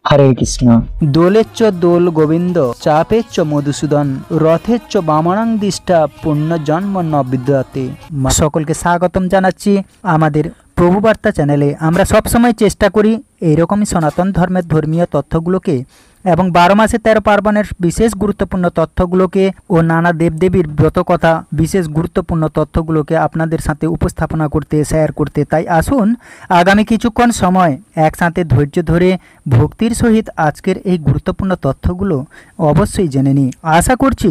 হরে কৃষ্ণ। দোলেচ্চ দোল গোবিন্দ চাপেচ্চ মধুসূদন রথেচ্চ বামনাং দিষ্টা পুণ্য জন্ম ন বিদ্যাতে। সকলকে স্বাগতম জানাচ্ছি আমাদের প্রভুবার্তা চ্যানেলে। আমরা সবসময় চেষ্টা করি এইরকমই সনাতন ধর্মের ধর্মীয় তথ্যগুলোকে এবং 12 মাসে 13 পার্বণের বিশেষ গুরুত্বপূর্ণ তথ্যগুলোকে ও নানা দেবদেবীর ব্রতকথা বিশেষ গুরুত্বপূর্ণ তথ্যগুলোকে আপনাদের সাথে উপস্থাপনা করতে, শেয়ার করতে। তাই আসুন আগামী কিছুক্ষণ সময় একসাথে ধৈর্য ধরে ভক্তির সহিত আজকের এই গুরুত্বপূর্ণ তথ্যগুলো অবশ্যই জেনে নিই। আশা করছি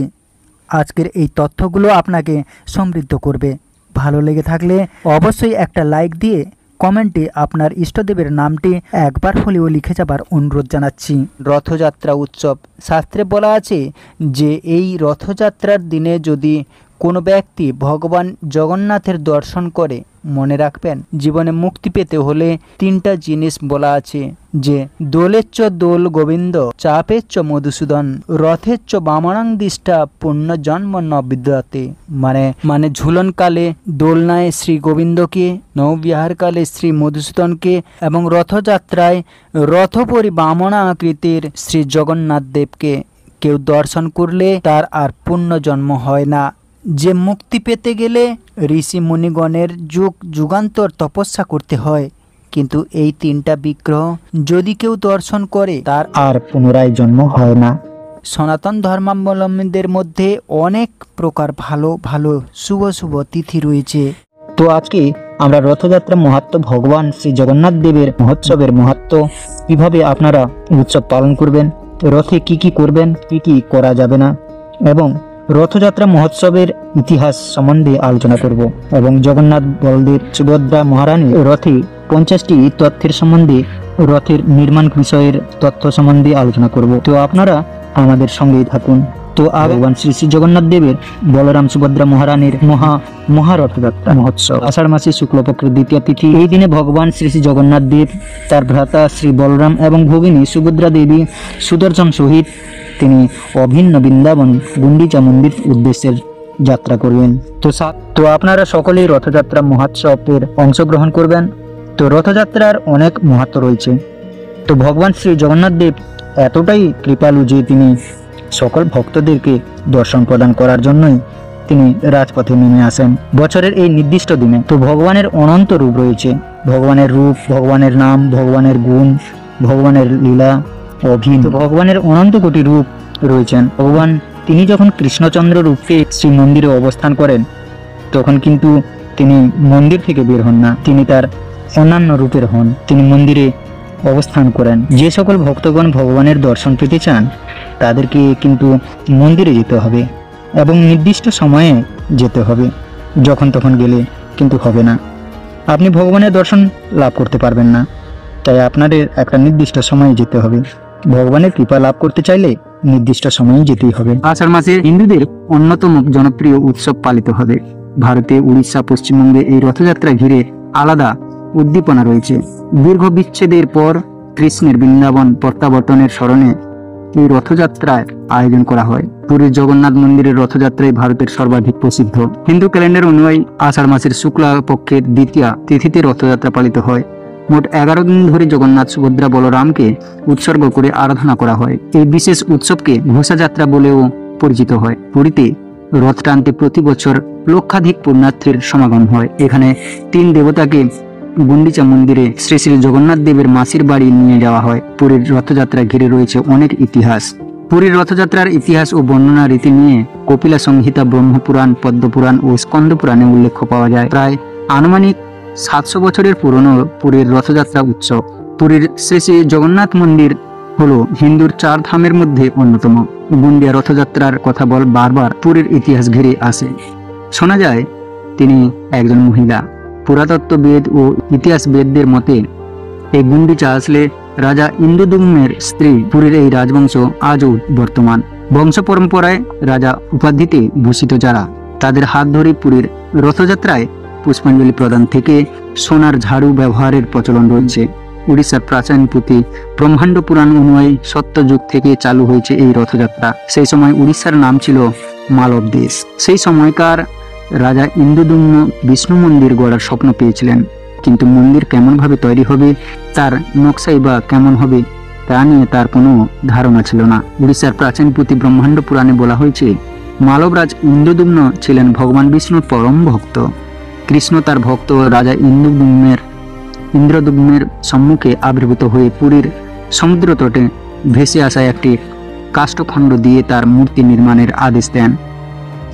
আজকের এই তথ্যগুলো আপনাকে সমৃদ্ধ করবে। ভালো লেগে থাকলে অবশ্যই একটা লাইক দিয়ে কমেন্টে আপনার ইষ্টদেবের নামটি একবার হলেও লিখে যাবার অনুরোধ জানাচ্ছি। রথযাত্রা উৎসব। শাস্ত্রে বলা আছে যে এই রথযাত্রার দিনে যদি কোনো ব্যক্তি ভগবান জগন্নাথের দর্শন করে, মনে রাখবেন জীবনে মুক্তি পেতে হলে 3টা জিনিস বলা আছে, যে দোলেচ্চ দোল গোবিন্দ চাপেচ্চ মধুসূদন রথেচ্চ বামনাং দিষ্টা পুণ্য জন্ম ন বিদ্যাতে। মানে ঝুলনকালে দোলনায় শ্রী গোবিন্দকে, নৌবিহারকালে শ্রী মধুসূদনকে এবং রথযাত্রায় রথপরি বামনা আকৃতির শ্রী জগন্নাথ দেবকে কেউ দর্শন করলে তার আর পুণ্য জন্ম হয় না। যে মুক্তি পেতে গেলে ঋষি মুনিগণের যুগান্তর তপস্যা করতে হয়, কিন্তু এই 3টা বিগ্রহ যদি কেউ দর্শন করে তার আর পুনরায় জন্ম হয় না। সনাতন ধর্মাবলম্বীদের মধ্যে অনেক প্রকার ভালো ভালো শুভ শুভ তিথি রয়েছে। তো আজকে আমরা রথযাত্রা মাহাত্ম্য, ভগবান শ্রী জগন্নাথ দেবের মহোৎসবের মাহাত্ম্য, কিভাবে আপনারা উৎসব পালন করবেন, রথে কি কি করবেন, কি কি করা যাবে না, এবং রথযাত্রা মহোৎসবের ইতিহাস সম্বন্ধে আলোচনা করব এবং জগন্নাথ, বলদেব, সুভদ্রা মহারানী রথে 50টি তথ্যের সম্বন্ধে, রথের নির্মাণ বিষয়ের তথ্য সম্বন্ধে আলোচনা করব। তো আপনারা আমাদের সঙ্গেই থাকুন। তো ভগবান শ্রী শ্রী জগন্নাথ দেবের বলরাম সুভদ্রা মহারানীর মহারথযাত্রা মহোৎসব আষাঢ় মাসে শুক্লপক্ষের 2য় তিথি। এই দিনে ভগবান শ্রী শ্রী জগন্নাথ দেব, তার ভ্রাতা শ্রী বলরাম এবং ভগিনী সুভদ্রা দেবী সুদর্শন সহিত তিনি অভিন্ন বৃন্দাবন গুন্ডিচা মন্দির উদ্দেশ্যের যাত্রা করবেন। তো আপনারা সকলেই রথযাত্রা মহোৎসবের অংশগ্রহণ করবেন। তো রথযাত্রার অনেক মাহাত্ম্য রয়েছে। তো ভগবান শ্রী জগন্নাথ দেব এতটাই কৃপালু যে তিনি সকল ভক্তদেরকে দর্শন প্রদান করার জন্যই তিনি রাজপথে নেমে আসেন বছরের এই নির্দিষ্ট দিনে। তো ভগবানের অনন্ত রূপ রয়েছে। ভগবানের রূপ, ভগবানের নাম, ভগবানের গুণ, ভগবানের লীলা অভিন্ন, ভগবানের অনন্ত কোটি রূপ রয়েছেন। ভগবান তিনি যখন কৃষ্ণচন্দ্র রূপে শ্রী মন্দিরে অবস্থান করেন, তখন কিন্তু তিনি মন্দির থেকে বের হন না, তিনি তার অন্যান্য রূপের হন। তিনি মন্দিরে অবস্থান করেন। যে সকল ভক্তগণ ভগবানের দর্শন পেতে চান তাদেরকে কিন্তু মন্দিরে যেতে হবে এবং নির্দিষ্ট সময়ে যেতে হবে। যখন তখন গেলে কিন্তু হবে না, আপনি ভগবানের দর্শন লাভ করতে পারবেন না। তাই আপনাদের একটা নির্দিষ্ট সময়ে যেতে হবে। ভগবানের কৃপা লাভ করতে চাইলে নির্দিষ্ট সময়ে যেতেই হবে। আষাঢ় মাসে হিন্দুদের অন্যতম জনপ্রিয় উৎসব পালিত হবে। ভারতে, উড়িষ্যা, পশ্চিমবঙ্গে এই রথযাত্রা ঘিরে আলাদা উদ্দীপনা রয়েছে। দীর্ঘ বিচ্ছেদের পর কৃষ্ণের বৃন্দাবন প্রত্যাবর্তনের স্মরণে এই রথযাত্রার আয়োজন করা হয়। পুরীর জগন্নাথ মন্দিরের রথযাত্রাই ভারতের সর্বাধিক প্রসিদ্ধ। হিন্দু ক্যালেন্ডার অনুযায়ী আষাঢ় মাসের শুক্লা পক্ষের 2য় তিথিতে রথযাত্রা পালিত হয়। মোট 11 দিন ধরে জগন্নাথ, সুভদ্রা, বলরামকে উৎসর্গ করে আরাধনা করা হয়। এই বিশেষ উৎসবকে ঘোষযাত্রা বলেও পরিচিত হয়। পুরীতে রথ টানতে প্রতি বছর লক্ষাধিক পুণ্যার্থীর সমাগম হয়। এখানে 3 দেবতাকে গুন্ডিচা মন্দিরে শ্রী শ্রী জগন্নাথ দেবের মাসির বাড়ি নিয়ে যাওয়া হয়। পুরীর রথযাত্রা ঘিরে রয়েছে অনেক ইতিহাস। পুরীর রথযাত্রার ইতিহাস ও বর্ণনা রীতি নিয়ে কপিলা সংহিতা, ব্রহ্মপুরাণ, পদ্মপুরাণ ও স্কন্দ পুরাণে উল্লেখ পাওয়া যায়। প্রায় আনুমানিক 700 বছরের পুরনো পুরীর রথযাত্রা উৎসব। পুরীর শ্রী শ্রী জগন্নাথ মন্দির হলো হিন্দুর 4 ধামের মধ্যে অন্যতম। গুন্ডিয়া রথযাত্রার কথা বারবার পুরীর ইতিহাস ঘিরে আসে। শোনা যায় তিনি একজন মহিলা। পুরাতত্ত্ববিদ ও ইতিহাসবিদদের মতে এই গুন্ডিচা আসলে রাজা ইন্দ্রদ্যুম্নের স্ত্রী। পুরীর এই রাজবংশ আজও বর্তমান। বংশ পরম্পরায় রাজা উপাধিতে ভূষিত যারা, তাদের হাত ধরে পুরীর রথযাত্রায় পুষ্পাঞ্জলি প্রদান থেকে সোনার ঝাড়ু ব্যবহারের প্রচলন রয়েছে। উড়িষ্যার প্রাচীন পুঁথি ব্রহ্মাণ্ড পুরাণ অনুযায়ী সত্যযুগ থেকে চালু হয়েছে এই রথযাত্রা। সেই সময় উড়িষ্যার নাম ছিল মালব দেশ। সেই সময়কার রাজা ইন্দ্রদ্যুম্ন বিষ্ণু মন্দির গড়ার স্বপ্ন পেয়েছিলেন, কিন্তু মন্দির কেমন ভাবে তৈরি হবে, তার নকশাই বা কেমন হবে তা নিয়ে তার কোনো ধারণা ছিল না। উড়িষ্যার প্রাচীন পুঁথি ব্রহ্মাণ্ড পুরাণে বলা হয়েছে, মালবরাজ ইন্দ্রদ্যুম্ন ছিলেন ভগবান বিষ্ণুর পরম ভক্ত। কৃষ্ণ তার ভক্ত রাজা ইন্দ্রদ্যুম্নের সম্মুখে আবির্ভূত হয়ে পুরীর সমুদ্র তটে ভেসে আসা একটি কাষ্ঠখণ্ড দিয়ে তার মূর্তি নির্মাণের আদেশ দেন।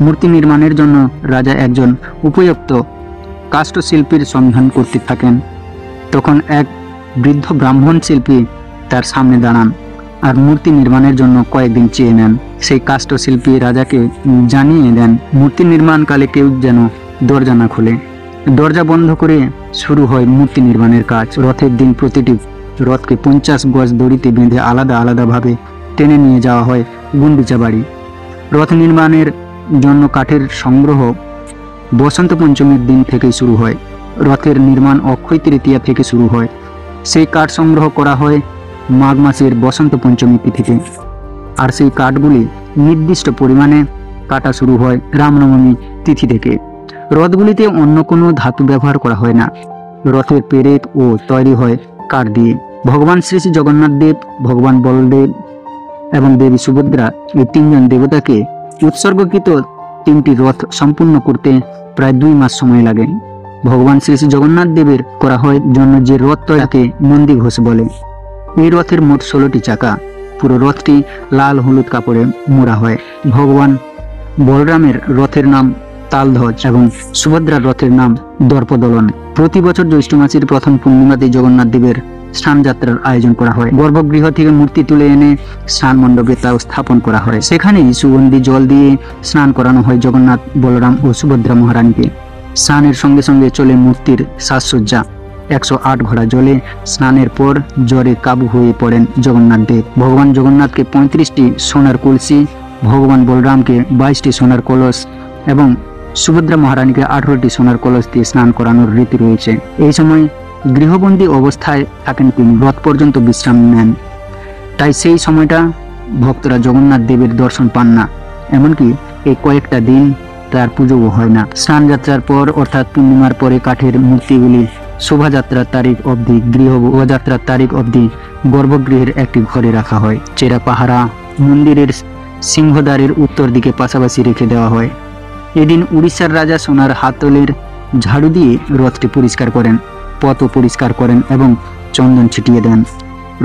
মূর্তি নির্মাণের জন্য রাজা একজন উপযুক্ত কাষ্ঠশিল্পীর সন্ধান করতে থাকেন। তখন এক বৃদ্ধ ব্রাহ্মণ শিল্পী তার সামনে দাঁড়ান আর মূর্তি নির্মাণের জন্য কয়েকদিন চেয়ে নেন। সেই কাষ্ঠশিল্পী রাজাকে জানিয়ে দেন মূর্তি নির্মাণকালে কেউ যেন দরজা না খোলে। দরজা বন্ধ করে শুরু হয় মূর্তি নির্মাণের কাজ। রথের দিন প্রতিটি রথকে 50 গজ দড়িতে বেঁধে আলাদা আলাদাভাবে টেনে নিয়ে যাওয়া হয় গুন্ডিচা বাড়ি। রথ নির্মাণের জন্য কাঠের সংগ্রহ বসন্ত পঞ্চমীর দিন থেকেই শুরু হয়। রথের নির্মাণ অক্ষয় তৃতীয়া থেকে শুরু হয়। সেই কাঠ সংগ্রহ করা হয় মাঘ মাসের বসন্ত পঞ্চমী তিথিতে, আর সেই কাঠগুলি নির্দিষ্ট পরিমাণে কাটা শুরু হয় রামনবমী তিথি থেকে। রথগুলিতে অন্য কোনো ধাতু ব্যবহার করা হয় না। রথের পেরেক ও তৈরি হয় কাঠ দিয়ে। ভগবান শ্রী শ্রী জগন্নাথ দেব, ভগবান বলদেব এবং দেবী সুভদ্রা এই তিনজন দেবতাকে উৎসর্গকৃত 3টি রথ সম্পূর্ণ করতে প্রায় 2 মাস সময় লাগে। ভগবান শ্রী শ্রী জগন্নাথ দেবের করা হয় জন্য যে রথ তৈরিকে নন্দীঘোষ বলে। এই রথের মোট 16টি চাকা। পুরো রথটি লাল হলুদ কাপড়ে মোড়া হয়। ভগবান বলরামের রথের নাম তালধ্বজ এবং সুভদ্রার রথের নাম দর্পদলন। প্রতি বছর জ্যৈষ্ঠ মাসের প্রথম পূর্ণিমাতে জগন্নাথ দেবের স্নান যাত্রার আয়োজন করা হয়। গর্ভগৃহ থেকে মূর্তি তুলে এনে স্নান মণ্ডপে তাও স্থাপন করা হয়। সেখানেই সুগন্ধি জল দিয়ে স্নান করানো হয় জগন্নাথ, বলরাম ও সুভদ্রা মহারানীকে। স্নানের সঙ্গে সঙ্গে চলে মূর্তির সাজসজ্জা। 108 ঘোড়া জলে স্নানের পর জ্বরে কাবু হয়ে পড়েন জগন্নাথ দেব। ভগবান জগন্নাথকে 35টি সোনার কলসি, ভগবান বলরামকে 22টি সোনার কলস এবং সুভদ্রা মহারানীকে 18টি সোনার কলস দিয়ে স্নান করানোর রীতি রয়েছে। এই সময় গৃহবন্দী অবস্থায় থাকেন তিনি, রথ পর্যন্ত বিশ্রাম নেন। তাই সেই সময়টা ভক্তরা জগন্নাথ দেবের দর্শন পান না, এমনকি এই কয়েকটা দিন তার পুজোও হয় না। স্নান যাত্রার পর অর্থাৎ পূর্ণিমার পরে কাঠের মূর্তিগুলি শোভাযাত্রার তারিখ অবধি, গৃহযাত্রার তারিখ অবধি গর্ভগৃহের একটি ঘরে রাখা হয়। চেরা পাহারা মন্দিরের সিংহদ্বারের উত্তর দিকে পাশাপাশি রেখে দেওয়া হয়। এদিন উড়িষ্যার রাজা সোনার হাতলের ঝাড়ু দিয়ে রথটি পরিষ্কার করেন, পথও পরিষ্কার করেন এবং চন্দন ছিটিয়ে দেন।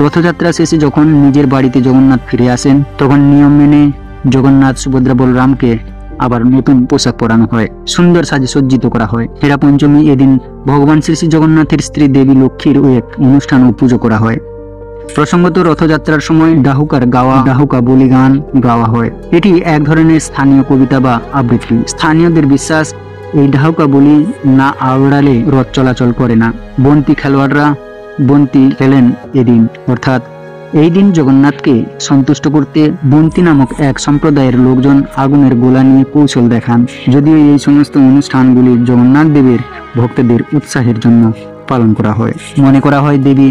রথযাত্রা শেষে যখন নিজের বাড়িতে জগন্নাথ ফিরে আসেন, তখন নিয়ম মেনে জগন্নাথ, সুভদ্রা, বলরামকে আবার নতুন পোশাক পরানো হয়, সুন্দর সাজে সজ্জিত করা হয়। হেরা পঞ্চমী এদিন ভগবান শ্রী শ্রী জগন্নাথের স্ত্রী দেবী লক্ষ্মীর এক অনুষ্ঠান ও পুজো করা হয়। প্রসঙ্গত রথযাত্রার সময় ডাহুকা বলি গান গাওয়া হয়। এটি এক ধরনের স্থানীয় কবিতা বা আবৃত্তি। স্থানীয়দের বিশ্বাস, এই ডাহুকা বলি না আওড়ালে রথ চলাচল করে না। বন্তি খেলোয়াড়রা বন্তি খেলেন এদিন, অর্থাৎ এই দিন জগন্নাথকে সন্তুষ্ট করতে বন্তি নামক এক সম্প্রদায়ের লোকজন আগুনের গোলা নিয়ে কৌশল দেখান। যদিও এই সমস্ত অনুষ্ঠানগুলি জগন্নাথ দেবের ভক্তদের উৎসাহের জন্য পালন করা হয়। মনে করা হয় দেবী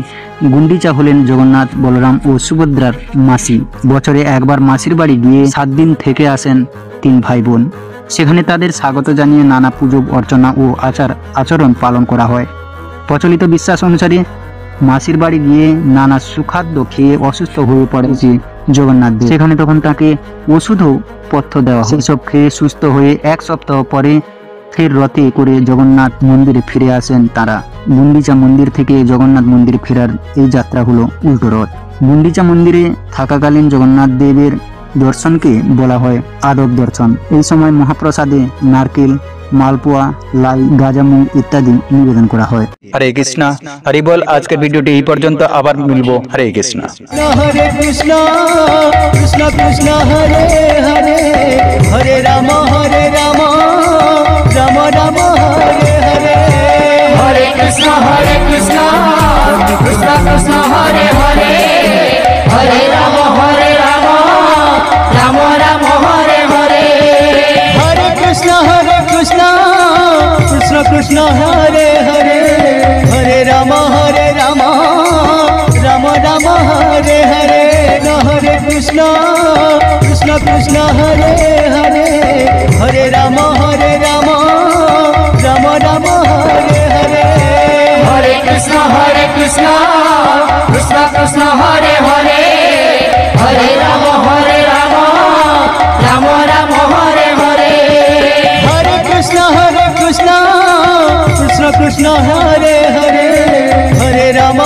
গুন্ডিচা হলেন জগন্নাথ, বলরাম ও সুভদ্রার মাসি। বছরে একবার মাসির বাড়ি গিয়ে 7 দিন থেকে আসেন 3 ভাই বোন। সেখানে তাদের স্বাগত জানিয়ে নানা পুজো অর্চনা ও আচরণ পালন করা হয়। প্রচলিত বিশ্বাস অনুসারে মাসির বাড়ি গিয়ে নানা সুখাদ্য খেয়ে অসুস্থ হয়ে পড়েছে জগন্নাথ দেব। সেখানে তখন তাকে ওষুধও পথ্য দেওয়া হয়। সেসব খেয়ে সুস্থ হয়ে 1 সপ্তাহ পরে ফের রথে করে জগন্নাথ মন্দিরে ফিরে আসেন তারা। গুন্ডিচা মন্দির থেকে জগন্নাথ মন্দিরে ফেরার এই যাত্রা হলো উল্টো রথ। গুন্ডিচা মন্দিরে থাকাকালীন জগন্নাথ দেবের দর্শনকে বলা হয় আদব দর্শন। এই সময় মহাপ্রসাদে নারকেল, মালপোয়া, লাই, গাজামুগ ইত্যাদি নিবেদন করা হয়। হরে কৃষ্ণ, হরি বল। আজকের ভিডিওটি এই পর্যন্ত, আবার মিলবো। হরে কৃষ্ণ। হরে কৃষ্ণ কৃষ্ণ কৃষ্ণ হরে হরে, হরে রাম রাম রাম হরে হরে। হরে কৃষ্ণ কৃষ্ণ কৃষ্ণ হরে হরে, হরে রাম রাম রাম হরে হরে। হরে কৃষ্ণ কৃষ্ণ কৃষ্ণ হরে হরে, হরে রাম রাম রাম হরে হরে। হরে কৃষ্ণ কৃষ্ণ কৃষ্ণ হরে হরে, হরে রাম রাম রাম হরে হরে। हरे कृष्ण कृष्ण कृष्ण हरे हरे हरे राम राम राम हरे हरे हरे कृष्ण कृष्ण कृष्ण हरे हरे हरे राम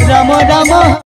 राम राम